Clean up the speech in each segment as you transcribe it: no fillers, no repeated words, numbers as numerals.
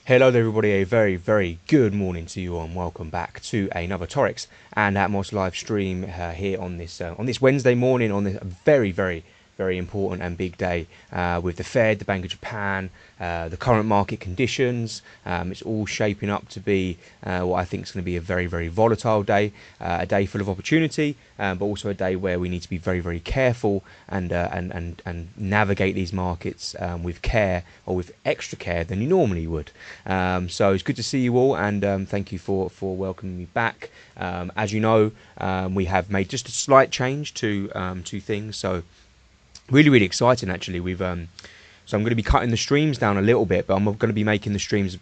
Hello there everybody, a very good morning to you all and welcome back to another Taurex and Atmos live stream here on this Wednesday morning on this very important and big day with the Fed, the Bank of Japan, the current market conditions. It's all shaping up to be what I think is going to be a very volatile day, a day full of opportunity, but also a day where we need to be very careful and navigate these markets with care, or with extra care than you normally would. So it's good to see you all, and thank you for welcoming me back. As you know, we have made just a slight change to things, so really exciting actually. So I'm going to be cutting the streams down a little bit, but I'm going to be making the streams,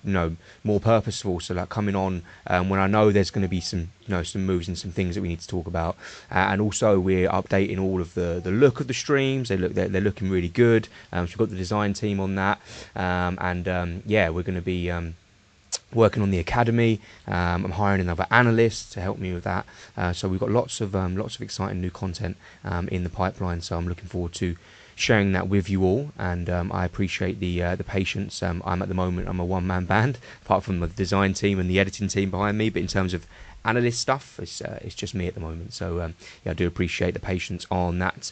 more purposeful. So like coming on when I know there's going to be some moves and some things that we need to talk about, and also we're updating all of the look of the streams. They're looking really good. So we've got the design team on that, yeah, we're going to be working on the academy. I'm hiring another analyst to help me with that. So we've got lots of exciting new content in the pipeline. So I'm looking forward to sharing that with you all, and I appreciate the patience. I'm at the moment, I'm a one-man band, apart from the design team and the editing team behind me. But in terms of analyst stuff, it's just me at the moment. So yeah, I do appreciate the patience on that.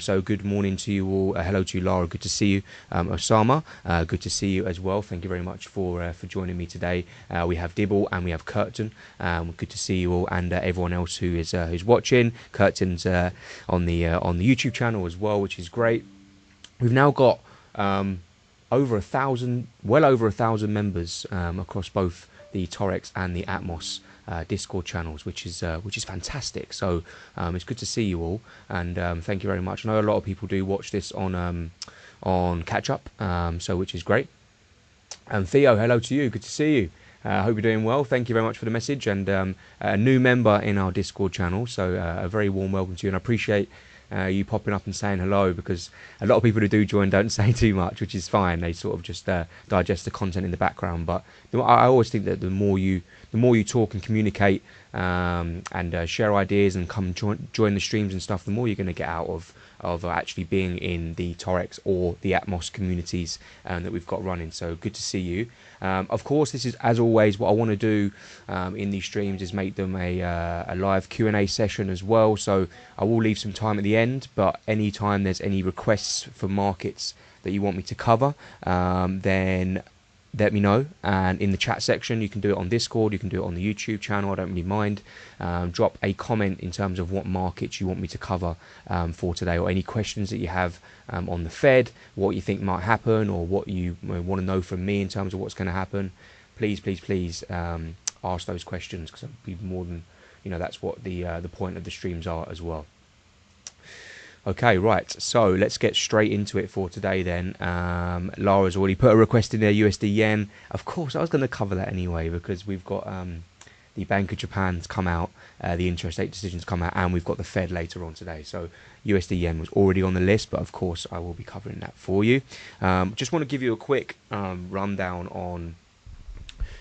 So good morning to you all. Hello to you, Lara. Good to see you. Osama, good to see you as well. Thank you very much for joining me today. We have Dibble and we have Curtin. Good to see you all, and everyone else who's watching. Curtin's on the YouTube channel as well, which is great. We've now got over 1,000, well over 1,000 members across both the Taurex and the Atmos Discord channels, which is fantastic. So it's good to see you all, and thank you very much. I know a lot of people do watch this on catch up, so which is great. And Theo, hello to you. Good to see you. I hope you're doing well. Thank you very much for the message, and a new member in our Discord channel. So a very warm welcome to you, and I appreciate you popping up and saying hello, because a lot of people who do join don't say too much, which is fine. They sort of just digest the content in the background. But I always think that the more you talk and communicate and share ideas and come join the streams and stuff, the more you're going to get out of actually being in the Taurex or the Atmos communities that we've got running. So good to see you. Of course, this is, as always, what I want to do in these streams is make them a live Q&A session as well. So I will leave some time at the end, but anytime there's any requests for markets that you want me to cover, then let me know. And in the chat section, you can do it on Discord, you can do it on the YouTube channel, I don't really mind. Drop a comment in terms of what markets you want me to cover for today, or any questions that you have on the Fed, what you think might happen, or what you want to know from me in terms of what's going to happen. Please ask those questions, because I'd be more than, that's what the point of the streams are as well. Okay, right, so let's get straight into it for today then. Lara's already put a request in there, USD yen. Of course, I was going to cover that anyway, because we've got the Bank of Japan's come out, the interest rate decisions come out, and we've got the Fed later on today. So USD yen was already on the list, but of course I will be covering that for you. Just want to give you a quick rundown on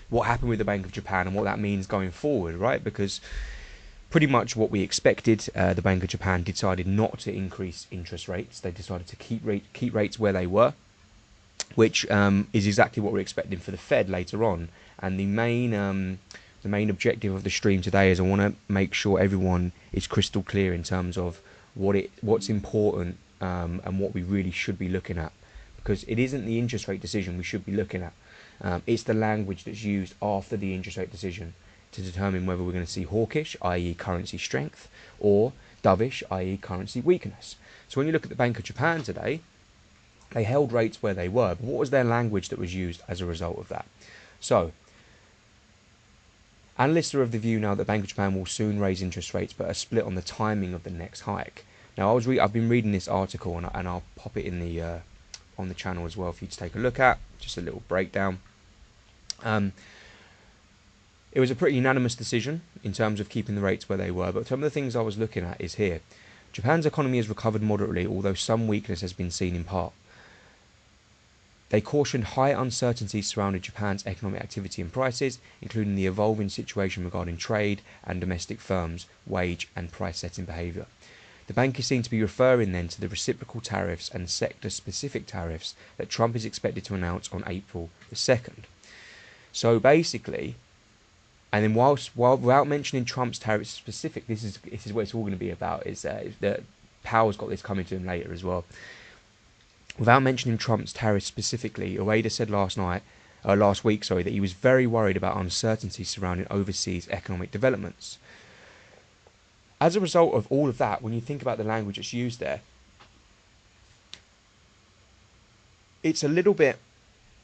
what happened with the Bank of Japan and what that means going forward, right? Because pretty much what we expected. The Bank of Japan decided not to increase interest rates. They decided to keep rates where they were, which is exactly what we're expecting for the Fed later on. And the main objective of the stream today is I want to make sure everyone is crystal clear in terms of what's important and what we really should be looking at, because it isn't the interest rate decision we should be looking at. It's the language that's used after the interest rate decision to determine whether we're going to see hawkish, i.e. currency strength, or dovish, i.e. currency weakness. So when you look at the Bank of Japan today, they held rates where they were, but what was their language that was used as a result of that? So analysts are of the view now that Bank of Japan will soon raise interest rates, but are split on the timing of the next hike. Now I've been reading this article, and I'll pop it in the on the channel as well for you to take a look at, just a little breakdown. It was a pretty unanimous decision in terms of keeping the rates where they were, but some of the things I was looking at is here. Japan's economy has recovered moderately, although some weakness has been seen in part. They cautioned high uncertainty surrounding Japan's economic activity and prices, including the evolving situation regarding trade and domestic firms' wage and price setting behaviour. The bank is seen to be referring then to the reciprocal tariffs and sector-specific tariffs that Trump is expected to announce on April the 2nd. So basically, and then while without mentioning Trump's tariffs specific, this is what it's all going to be about. Is that Powell's got this coming to him later as well. Without mentioning Trump's tariffs specifically, Ueda said last week, that he was very worried about uncertainty surrounding overseas economic developments. As a result of all of that, when you think about the language that's used there, it's a little bit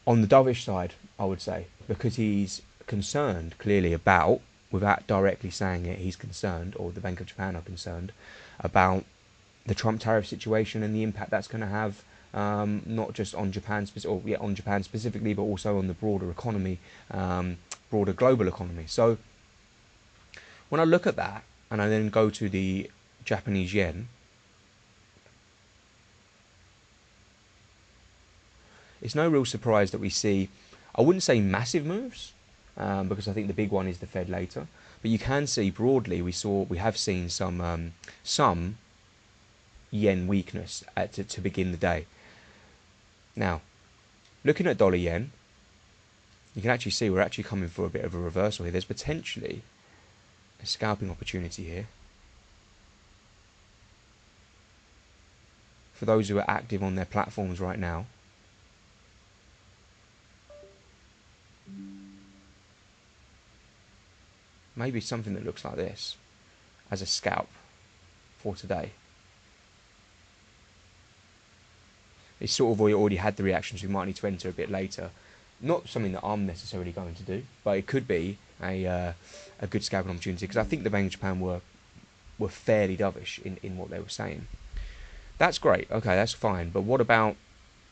on the dovish side, I would say, because he's concerned clearly about, without directly saying it, he's concerned, or the Bank of Japan are concerned about the Trump tariff situation and the impact that's going to have, not just on Japan, on Japan specifically, but also on the broader economy, broader global economy. So when I look at that, and I then go to the Japanese yen, it's no real surprise that we see, I wouldn't say massive moves, because I think the big one is the Fed later. But you can see broadly, we have seen some yen weakness to begin the day. Now, looking at dollar yen, you can actually see we're actually coming for a bit of a reversal here. There's potentially a scalping opportunity here. For those who are active on their platforms right now, maybe something that looks like this as a scalp for today. It's sort of already had the reactions. We might need to enter a bit later. Not something that I'm necessarily going to do, but it could be a good scalping opportunity, because I think the Bank of Japan were fairly dovish in what they were saying. That's great. Okay, that's fine. But what about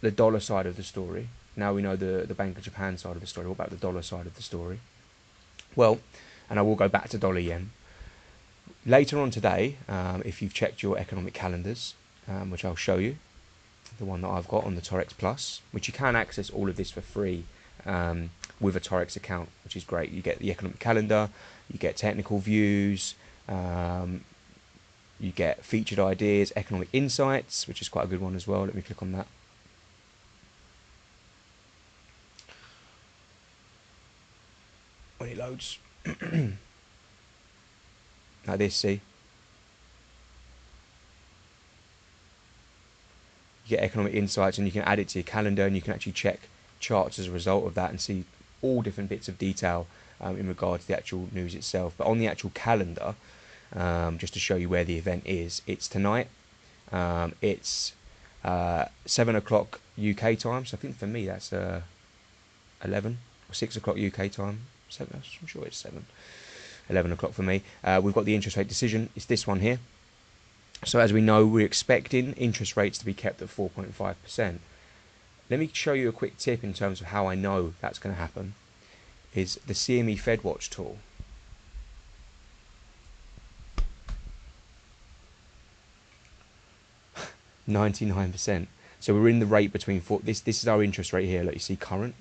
the dollar side of the story? Now we know the Bank of Japan side of the story. What about the dollar side of the story? Well, and I will go back to dollar yen. Later on today, if you've checked your economic calendars, which I'll show you, the one that I've got on the Taurex Plus, which you can access all of this for free with a Taurex account, which is great. You get the economic calendar, you get technical views, you get featured ideas, economic insights, which is quite a good one as well. Let me click on that. When it loads. Like this, see? You get economic insights, and you can add it to your calendar, and you can actually check charts as a result of that and see all different bits of detail in regard to the actual news itself. But on the actual calendar, just to show you where the event is, it's tonight. It's 7 o'clock UK time, so I think for me that's 11 or 6 o'clock UK time. 7, I'm sure it's 11 o'clock for me. We've got the interest rate decision. It's this one here. So as we know, we're expecting interest rates to be kept at 4.5%. Let me show you a quick tip in terms of how I know that's going to happen. Is the CME FedWatch tool. %. So we're in the rate between this is our interest rate here. Look, you see current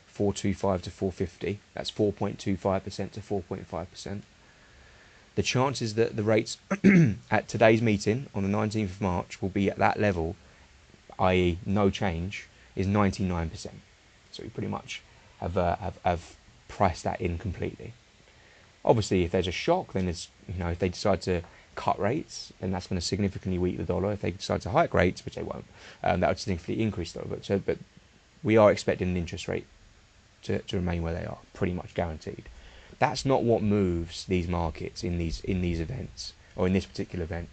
425 to 450. That's 4.25% to 4.5%. The chances that the rates at today's meeting on the 19th of March will be at that level, i.e. no change, is 99%. So we pretty much have priced that in completely. Obviously, if there's a shock, then it's, if they decide to cut rates, then that's going to significantly weaken the dollar. If they decide to hike rates, which they won't, that would significantly increase the dollar. But we are expecting an interest rate to remain where they are, pretty much guaranteed. That's not what moves these markets in these events, or in this particular event.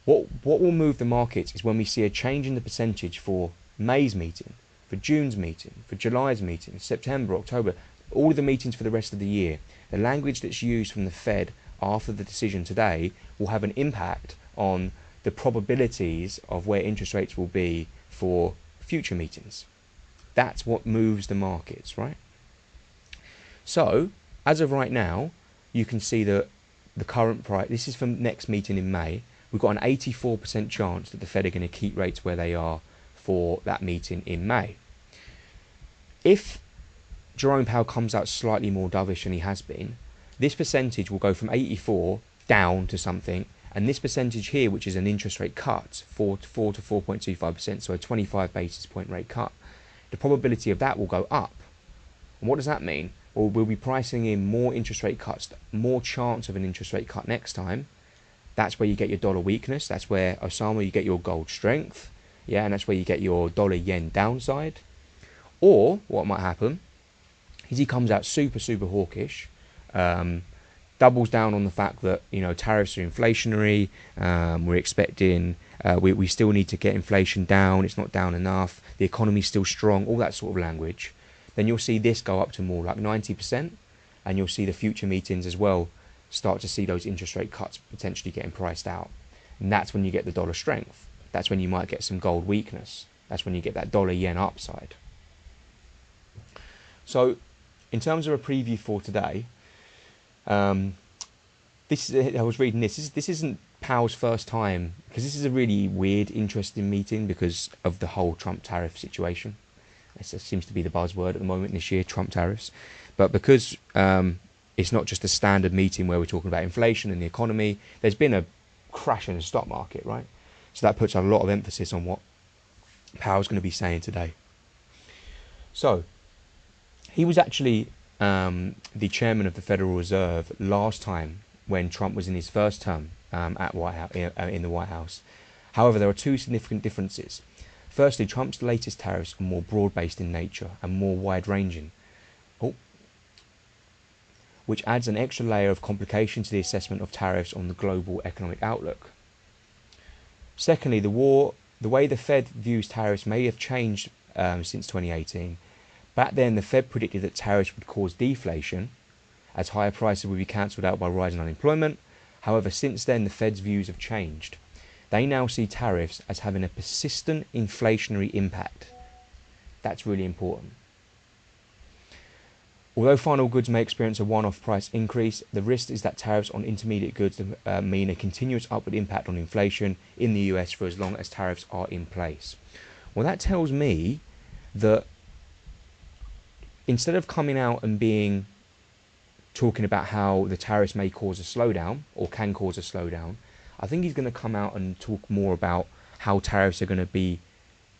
What will move the markets is when we see a change in the percentage for May's meeting, for June's meeting, for July's meeting, September, October, all of the meetings for the rest of the year. The language that's used from the Fed after the decision today will have an impact on the probabilities of where interest rates will be for future meetings. That's what moves the markets, right? So, as of right now, you can see that the current price, this is from next meeting in May, we've got an 84% chance that the Fed are going to keep rates where they are for that meeting in May. If Jerome Powell comes out slightly more dovish than he has been, this percentage will go from 84 down to something, and this percentage here, which is an interest rate cut, 4 to 4.25%, so a 25 basis point rate cut, the probability of that will go up And what does that mean? Well, we'll be pricing in more interest rate cuts, more chance of an interest rate cut next time. That's where you get your dollar weakness. That's where, Osama, you get your gold strength. Yeah, and that's where you get your dollar yen downside. Or what might happen is he comes out super, super hawkish, doubles down on the fact that, you know, tariffs are inflationary. We're expecting, we still need to get inflation down. It's not down enough. The economy's still strong. All that sort of language. Then you'll see this go up to more like 90%, and you'll see the future meetings as well start to see those interest rate cuts potentially getting priced out. And that's when you get the dollar strength. That's when you might get some gold weakness. That's when you get that dollar yen upside. So, in terms of a preview for today, I was reading this. This isn't Powell's first time, because this is a really weird, interesting meeting because of the whole Trump tariff situation. It seems to be the buzzword at the moment this year, Trump tariffs. But because it's not just a standard meeting where we're talking about inflation and the economy, there's been a crash in the stock market, right? So that puts a lot of emphasis on what Powell's going to be saying today. So, he was actually the chairman of the Federal Reserve last time when Trump was in his first term at White House, in the White House. However, there are two significant differences. Firstly, Trump's latest tariffs are more broad-based in nature and more wide-ranging, which adds an extra layer of complication to the assessment of tariffs on the global economic outlook. Secondly, the way the Fed views tariffs may have changed since 2018. Back then, the Fed predicted that tariffs would cause deflation, as higher prices would be cancelled out by rising unemployment. However, since then, the Fed's views have changed. They now see tariffs as having a persistent inflationary impact. That's really important. Although final goods may experience a one-off price increase, the risk is that tariffs on intermediate goods mean a continuous upward impact on inflation in the US for as long as tariffs are in place. Well, that tells me that instead of coming out and talking about how the tariffs may cause a slowdown or can cause a slowdown, I think he's going to come out and talk more about how tariffs are going to be,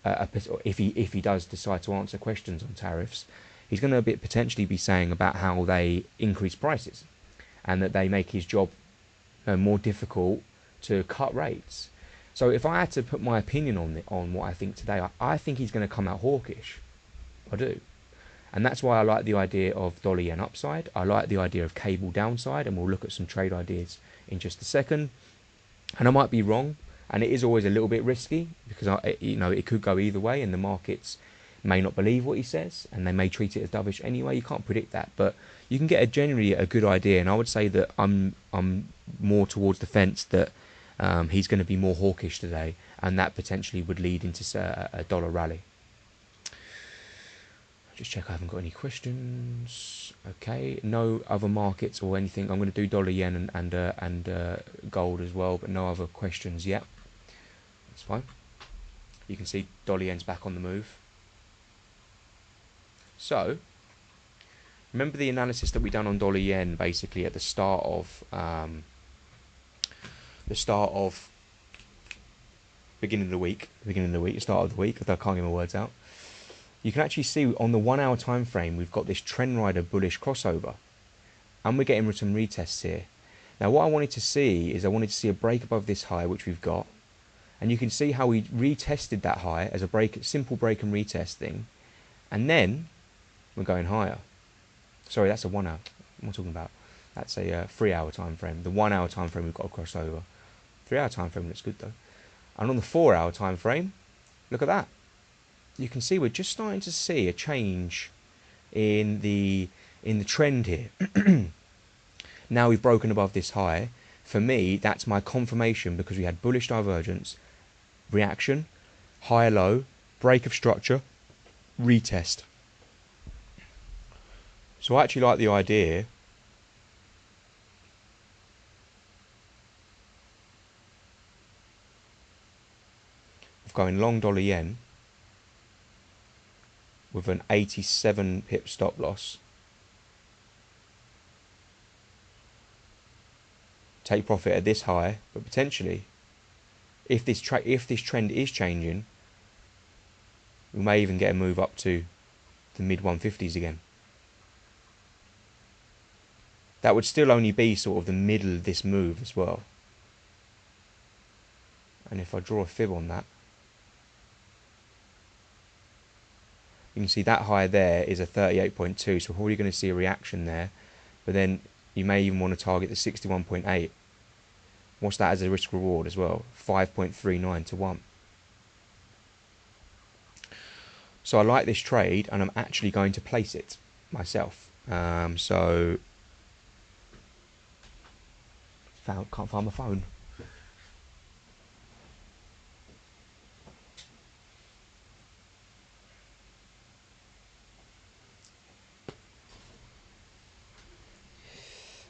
if he does decide to answer questions on tariffs, he's going to potentially be saying about how they increase prices and that they make his job more difficult to cut rates. So if I had to put my opinion on what I think today, I think he's going to come out hawkish. I do. And that's why I like the idea of dollar yen upside. I like the idea of cable downside, and we'll look at some trade ideas in just a second. And I might be wrong, and it is always a little bit risky because it could go either way, and the markets may not believe what he says, and they may treat it as dovish anyway. You can't predict that, but you can get generally a good idea. And I would say that I'm more towards the fence that he's going to be more hawkish today, and that potentially would lead into a dollar rally. Just check I haven't got any questions. Okay, no other markets or anything. I'm going to do dollar yen and gold as well, but no other questions yet. That's fine. You can see dollar yen's back on the move. So, remember the analysis that we done on dollar yen basically at the start of beginning of the week, start of the week. I can't get my words out. You can actually see on the 1 hour time frame we've got this trend rider bullish crossover, and we're getting some retests here. Now what I wanted to see is a break above this high which we've got, and you can see how we retested that high as a simple break and retest thing, and then we're going higher. Sorry, that's a 1 hour. What am I talking about? That's a 3 hour time frame. The 1 hour time frame we've got a crossover. 3 hour time frame looks good though. And on the 4 hour time frame, look at that. You can see we're just starting to see a change in the trend here. Now we've broken above this high. For me, that's my confirmation because we had bullish divergence, reaction, higher low, break of structure, retest. So I actually like the idea of going long dollar yen with an 87 pip stop loss. Take profit at this high, but potentially, if this trend is changing, we may even get a move up to the mid 150s again. that would still only be sort of the middle of this move as well. And if I draw a fib on that, you can see that high there is a 38.2, so we're probably going to see a reaction there. But then you may even want to target the 61.8. What's that as a risk reward as well? 5.39 to 1. So I like this trade, and I'm actually going to place it myself. So can't find my phone.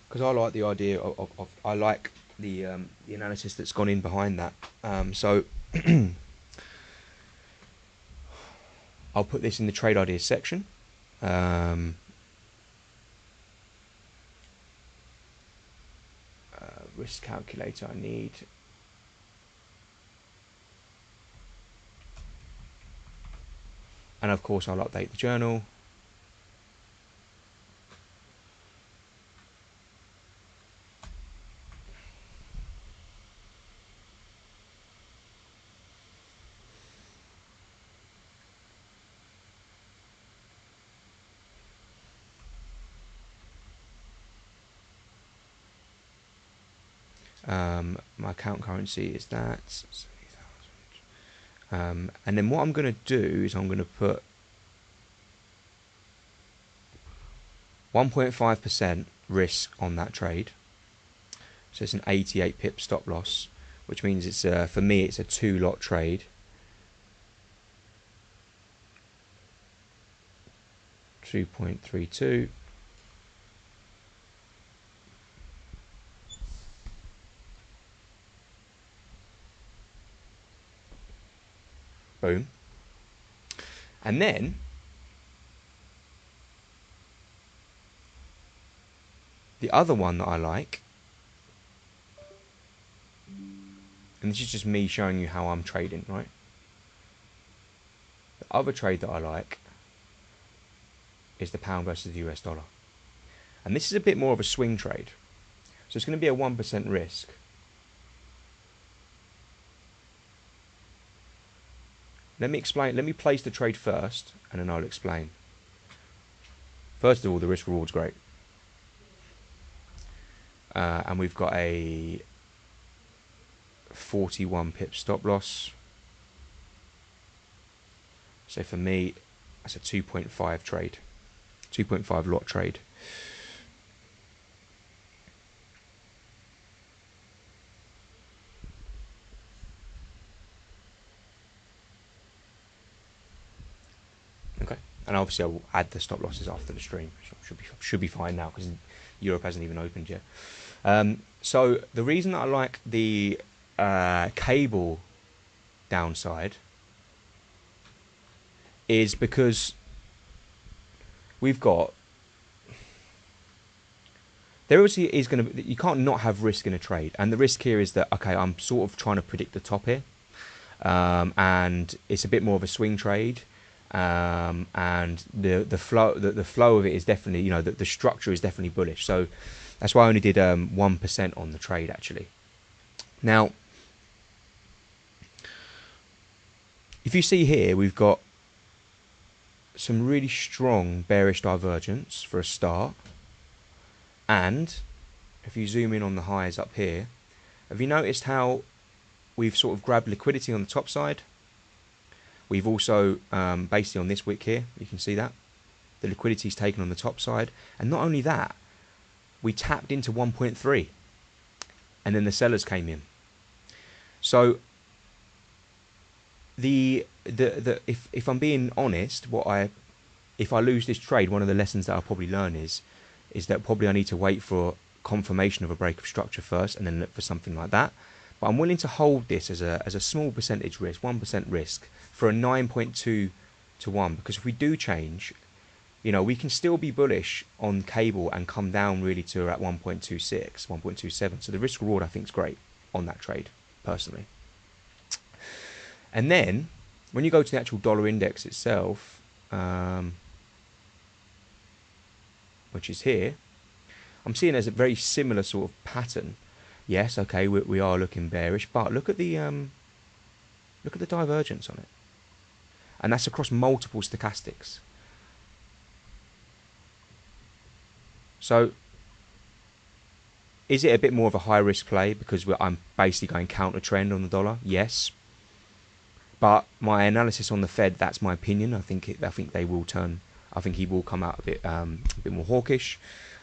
Because I like the idea of I like the analysis that's gone in behind that. So I'll put this in the trade ideas section. Risk calculator I need. And of course I'll update the journal. My account currency is that 70,000. And then what I'm going to do is I'm going to put 1.5% risk on that trade. So it's an 88 pip stop loss, which means it's for me it's a 2-lot trade. $2.32. Boom. And then the other one that I like, and this is just me showing you how I'm trading, right? The other trade that I like is the pound versus the US dollar. And this is a bit more of a swing trade. So it's going to be a 1% risk. Let me explain. Let me place the trade first, and then I'll explain. First of all, the risk reward's great. And we've got a 41 pip stop loss. So for me, that's a 2.5 trade. 2.5 lot trade. Okay, and obviously I will add the stop losses after the stream. Should be fine now because Europe hasn't even opened yet. So the reason that I like the cable downside is because we've got there obviously is going to you can't not have risk in a trade, and the risk here is that okay, I'm sort of trying to predict the top here, and it's a bit more of a swing trade. And the flow of it is definitely, you know, the structure is definitely bullish. So that's why I only did 1% on the trade actually. Now, if you see here, we've got some really strong bearish divergence for a start. And if you zoom in on the highs up here, have you noticed how we've sort of grabbed liquidity on the top side? We've also, basically on this wick here, you can see that. The liquidity is taken on the top side. And not only that, we tapped into 1.3. And then the sellers came in. So, if I'm being honest, if I lose this trade, one of the lessons that I'll probably learn is that probably I need to wait for confirmation of a break of structure first and then look for something like that. But I'm willing to hold this as a small percentage risk, 1% risk, for a 9.2 to 1. Because if we do change, you know, we can still be bullish on cable and come down really to at 1.26, 1.27. So the risk reward I think is great on that trade, personally. And then, when you go to the actual dollar index itself, which is here, I'm seeing as a very similar sort of pattern. Yes, okay, we are looking bearish, but look at the divergence on it, and that's across multiple stochastics. So, is it a bit more of a high risk play because I'm basically going counter trend on the dollar? Yes, but my analysis on the Fed, that's my opinion. I think they will turn. I think he will come out a bit more hawkish,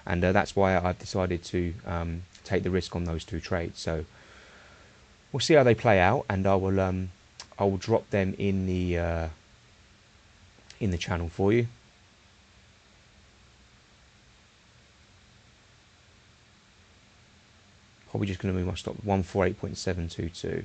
and that's why I've decided to take the risk on those two trades. So we'll see how they play out, and I will drop them in the channel for you. Probably just going to move my stop 148.722.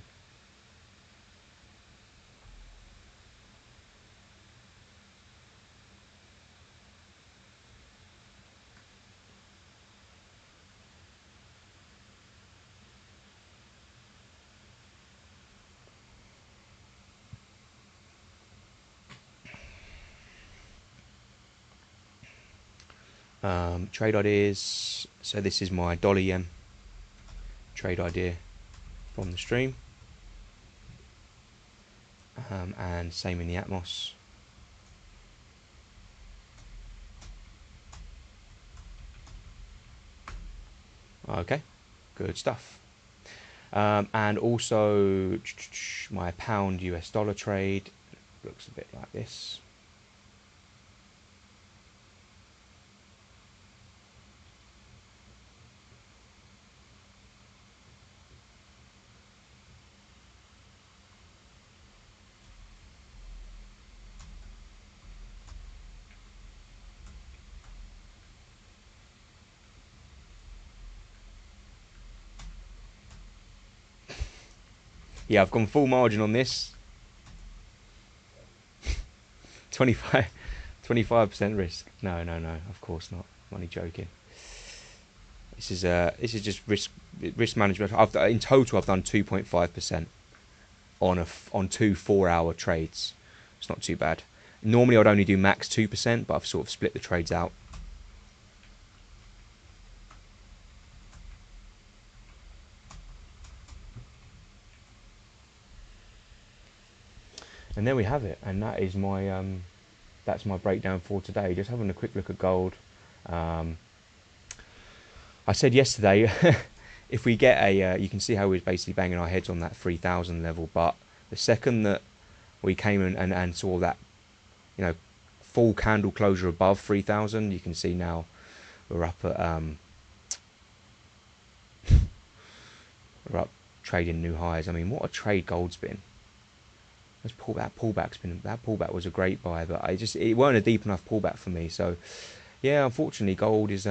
Trade ideas. So this is my dollar yen trade idea from the stream, and same in the Atmos. Okay, good stuff. And also my pound US dollar trade looks a bit like this. Yeah, I've gone full margin on this. 25% risk. No, of course not. I'm only joking. This is just risk management. In total I've done 2.5% on 2 4-hour trades. It's not too bad. Normally I'd only do max 2%, but I've sort of split the trades out. And there we have it. And that is my that's my breakdown for today. Just having a quick look at gold. I said yesterday, if we get you can see how we're basically banging our heads on that 3,000 level. But the second that we came and saw that, full candle closure above 3,000, you can see now we're up at we're up trading new highs. I mean, what a trade gold's been. That pullback was a great buy, but it weren't a deep enough pullback for me. So yeah, unfortunately, gold is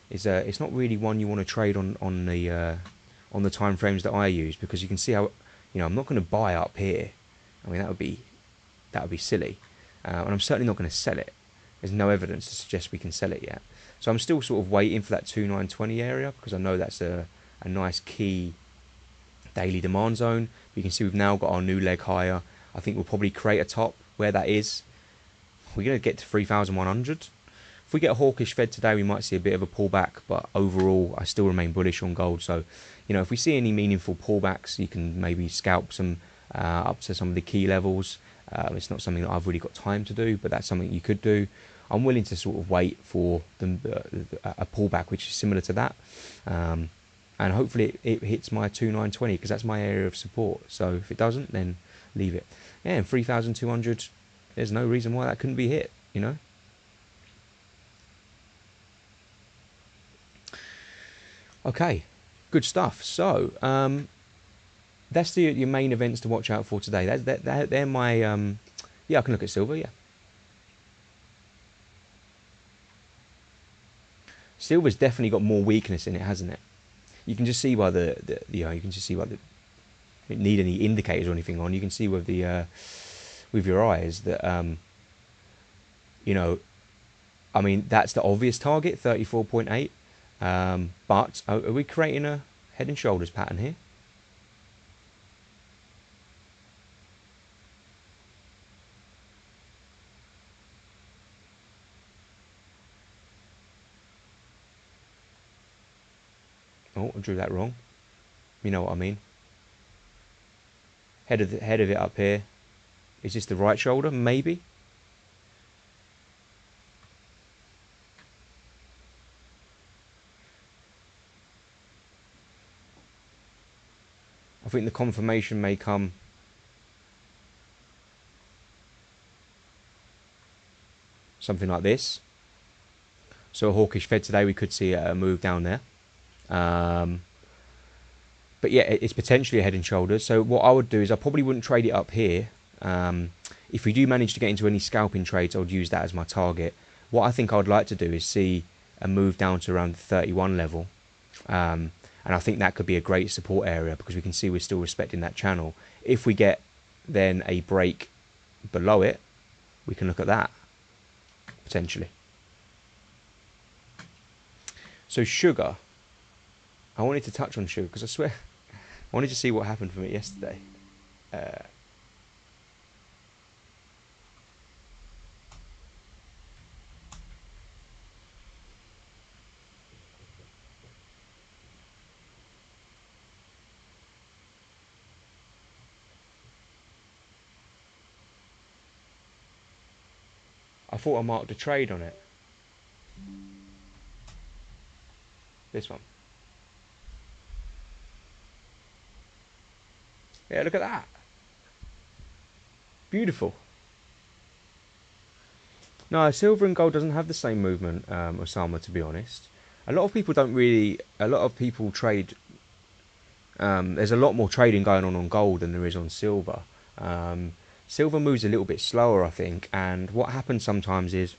it's not really one you want to trade on the time frames that I use, because you can see how, I'm not going to buy up here. I mean, that would be silly, and I'm certainly not going to sell it. There's no evidence to suggest we can sell it yet. So I'm still sort of waiting for that 2920 area, because I know that's a nice key daily demand zone. You can see we've now got our new leg higher. I think we'll probably create a top where that is. We're going to get to 3,100. If we get a hawkish Fed today, we might see a bit of a pullback, but overall, I still remain bullish on gold. So, if we see any meaningful pullbacks, you can maybe scalp some up to some of the key levels. It's not something that I've really got time to do, but that's something you could do. I'm willing to sort of wait for a pullback which is similar to that. And hopefully it hits my 2920, because that's my area of support. So if it doesn't, then leave it. Yeah, and 3,200, there's no reason why that couldn't be hit, Okay, good stuff. So that's your main events to watch out for today. They're my yeah. I can look at silver. Yeah, silver's definitely got more weakness in it, hasn't it? You can just see by you can just see by the. You don't need any indicators or anything on. You can see with your eyes that I mean, that's the obvious target, 34.8. But are we creating a head and shoulders pattern here? Oh, I drew that wrong. You know what I mean. Head of it up here. Is this the right shoulder? Maybe. I think the confirmation may come something like this. So a hawkish Fed today, we could see a move down there. But yeah, it's potentially a head and shoulders. So what I would do is I probably wouldn't trade it up here. If we do manage to get into any scalping trades, I would use that as my target. What I think I would like to do is see a move down to around the 31 level. And I think that could be a great support area because we can see we're still respecting that channel. If we get then a break below it, we can look at that potentially. So sugar, I wanted to touch on sugar because I swear I wanted to see what happened from it yesterday. I thought I marked a trade on it. This one. Yeah, look at that. Beautiful. No, silver and gold doesn't have the same movement, Osama, to be honest. A lot of people don't really... A lot of people trade... there's a lot more trading going on gold than there is on silver. Silver moves a little bit slower, I think. And what happens sometimes is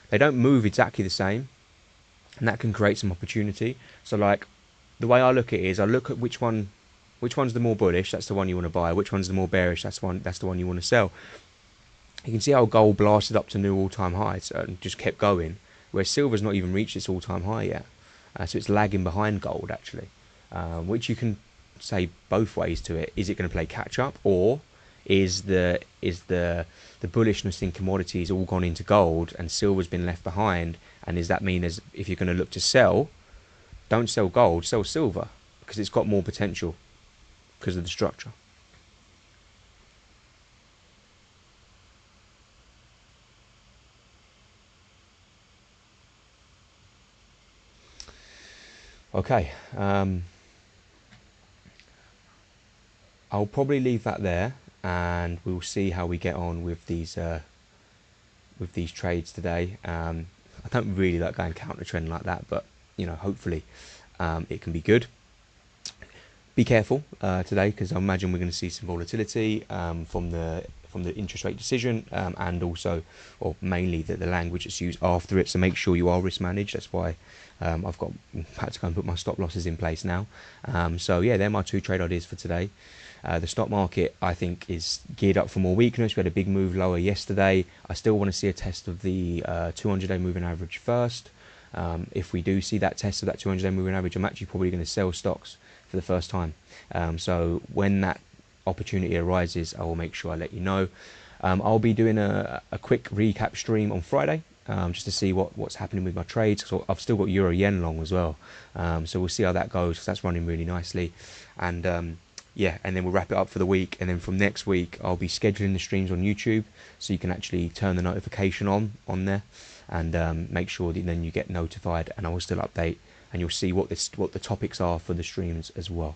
they don't move exactly the same. And that can create some opportunity. So, like, the way I look at it is I look at which one's the more bullish, that's the one you want to buy. Which one's the more bearish, that's the one you want to sell. You can see how gold blasted up to new all-time highs and just kept going, whereas silver's not even reached its all-time high yet. So it's lagging behind gold, actually, which you can say both ways to it. Is it going to play catch-up, or is the bullishness in commodities all gone into gold and silver's been left behind? And does that mean if you're going to look to sell, don't sell gold, sell silver, because it's got more potential because of the structure. Okay, I'll probably leave that there, and we'll see how we get on with these trades today. I don't really like going counter trend like that, but hopefully it can be good. Be careful today, because I imagine we're going to see some volatility from the interest rate decision, and also, or mainly, the language that's used after it. So make sure you are risk managed. That's why I've had to go and put my stop losses in place now. So yeah, they're my two trade ideas for today. The stock market, I think, is geared up for more weakness. We had a big move lower yesterday. I still want to see a test of the 200-day moving average first. If we do see that test of that 200-day moving average, I'm actually probably going to sell stocks for the first time. So when that opportunity arises, I will make sure I let you know. I'll be doing a quick recap stream on Friday, just to see what's happening with my trades. So I've still got Euro Yen long as well. So we'll see how that goes, because that's running really nicely. And yeah, and then we'll wrap it up for the week. And then from next week, I'll be scheduling the streams on YouTube, so you can actually turn the notification on there, and make sure that then you get notified, and I will still update, and you'll see what the topics are for the streams as well.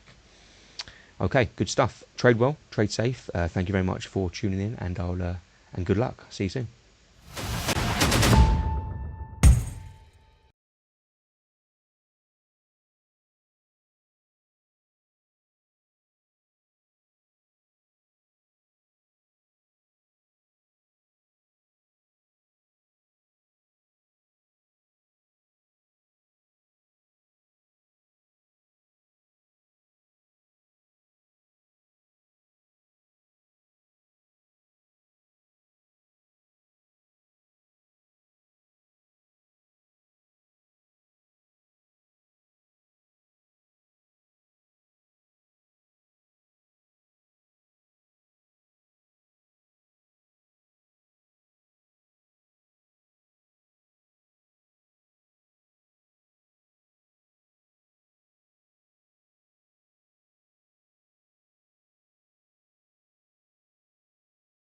Okay, good stuff. Trade well, trade safe. Thank you very much for tuning in, and and good luck. See you soon.